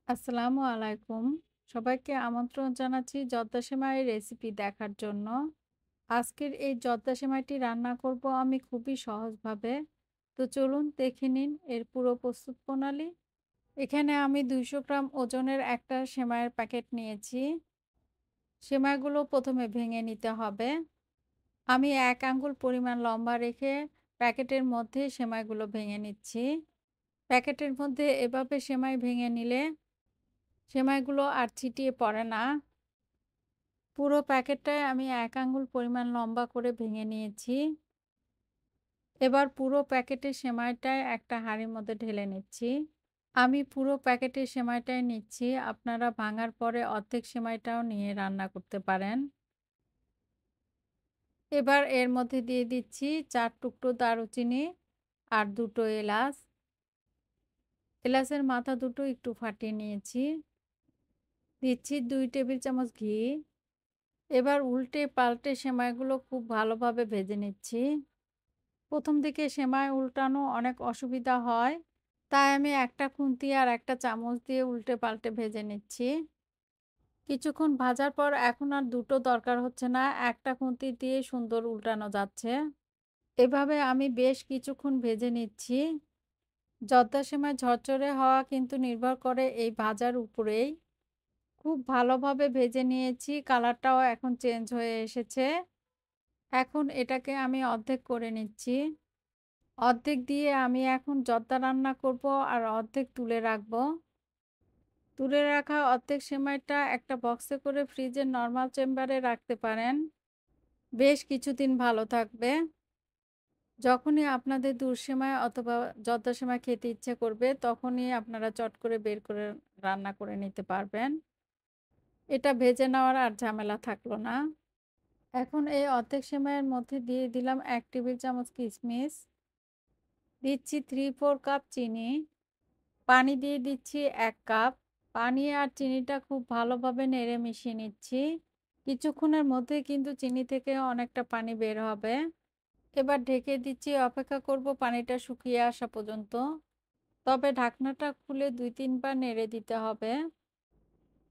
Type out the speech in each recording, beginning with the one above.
আসসালামু আলাইকুম। সবাইকে আমন্ত্রণ জানাচ্ছি জর্দা সেমাইয়ের রেসিপি দেখার জন্য। আজকের এই জর্দা সেমাইটি রান্না করব আমি খুবই সহজভাবে। তো চলুন দেখে নিন এর পুরো প্রস্তুত প্রণালী। এখানে আমি ২০০ গ্রাম ওজনের একটা সেমাইয়ের প্যাকেট নিয়েছি। সেমাইগুলো প্রথমে ভেঙে নিতে হবে। আমি ১ আঙ্গুল পরিমাণ লম্বা রেখে প্যাকেটের মধ্যে সেমাইগুলো ভেঙে নিচ্ছি। প্যাকেটের মধ্যে এভাবে সেমাই ভেঙে নিলে সেমাইগুলো আর ছিটিয়ে পড়ে না। পুরো প্যাকেটটায় আমি ১ আঙ্গুল পরিমাণ লম্বা করে ভেঙে নিয়েছি। এবার পুরো প্যাকেটের সেমাইটাই একটা হাঁড়ির মধ্যে ঢেলে নিচ্ছি। আমি পুরো প্যাকেটের সেমাইটাই নিচ্ছি। আপনারা ভাঙার পরে অর্ধেক সেমাইটাও নিয়ে রান্না করতে পারেন। এবার এর মধ্যে দিয়ে দিচ্ছি ৪ টুকরো দারুচিনি আর ২ টো এলাচ। এলাচের মাথা দুটো একটু ফাটিয়ে নিয়েছি। দিচ্ছি ২ টেবিল চামচ ঘি। এবার উল্টে পাল্টে সেমাইগুলো খুব ভালোভাবে ভেজে নিচ্ছি। প্রথম দিকে সেমাই উল্টানো অনেক অসুবিধা হয়, তাই আমি একটা খুন্তি আর একটা চামচ দিয়ে উল্টে পাল্টে ভেজে নিচ্ছি। কিছুক্ষণ ভাজার পর এখন আর দুটো দরকার হচ্ছে না, একটা খুন্তি দিয়ে সুন্দর উল্টানো যাচ্ছে। এভাবে আমি বেশ কিছুক্ষণ ভেজে নিচ্ছি। জর্দা সেমাই ঝরঝরে হওয়া কিন্তু নির্ভর করে এই ভাজার উপরেই। খুব ভালোভাবে ভেজে নিয়েছি, কালারটাও এখন চেঞ্জ হয়ে এসেছে। এখন এটাকে আমি অর্ধেক করে নিচ্ছি। অর্ধেক দিয়ে আমি এখন জর্দা রান্না করব আর অর্ধেক তুলে রাখবো। তুলে রাখা অর্ধেক সেমাইটা একটা বক্সে করে ফ্রিজের নরমাল চেম্বারে রাখতে পারেন। বেশ কিছুদিন ভালো থাকবে। যখনই আপনাদের দুধ সেমাই অথবা জর্দা সেমাই খেতে ইচ্ছে করবে, তখনই আপনারা চট করে বের করে রান্না করে নিতে পারবেন। এটা ভেজে নেওয়ার আর ঝামেলা থাকলো না। এখন এই অর্ধেক সেমাইয়ের মধ্যে দিয়ে দিলাম ১ টেবিল চামচ কিশমিশ। দিচ্ছি 3/4 কাপ চিনি। পানি দিয়ে দিচ্ছি ১ কাপ। পানি আর চিনিটা খুব ভালোভাবে নেড়ে মিশিয়ে নিচ্ছি। কিছুক্ষণের মধ্যে কিন্তু চিনি থেকে অনেকটা পানি বের হবে। এবার ঢেকে দিচ্ছি, অপেক্ষা করব পানিটা শুকিয়ে আসা পর্যন্ত। তবে ঢাকনাটা খুলে ২-৩ বার নেড়ে দিতে হবে।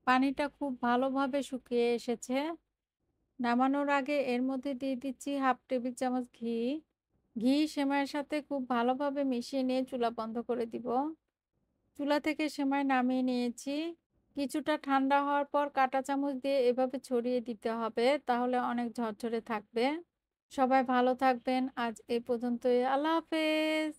পানিটা খুব ভালোভাবে শুকিয়ে এসেছে। নামানোর আগে এর মধ্যে দিয়ে দিচ্ছি 1/2 টেবিল চামচ ঘি। ঘি সেমাইয়ের সাথে খুব ভালোভাবে মিশিয়ে নিয়ে চুলা বন্ধ করে দিব। চুলা থেকে সেমাই নামিয়ে নিয়েছি। কিছুটা ঠান্ডা হওয়ার পর কাঁটা চামচ দিয়ে এভাবে ছড়িয়ে দিতে হবে, তাহলে অনেক ঝরঝরে থাকবে। সবাই ভালো থাকবেন। আজ এই পর্যন্তই। আল্লাহ হাফেজ।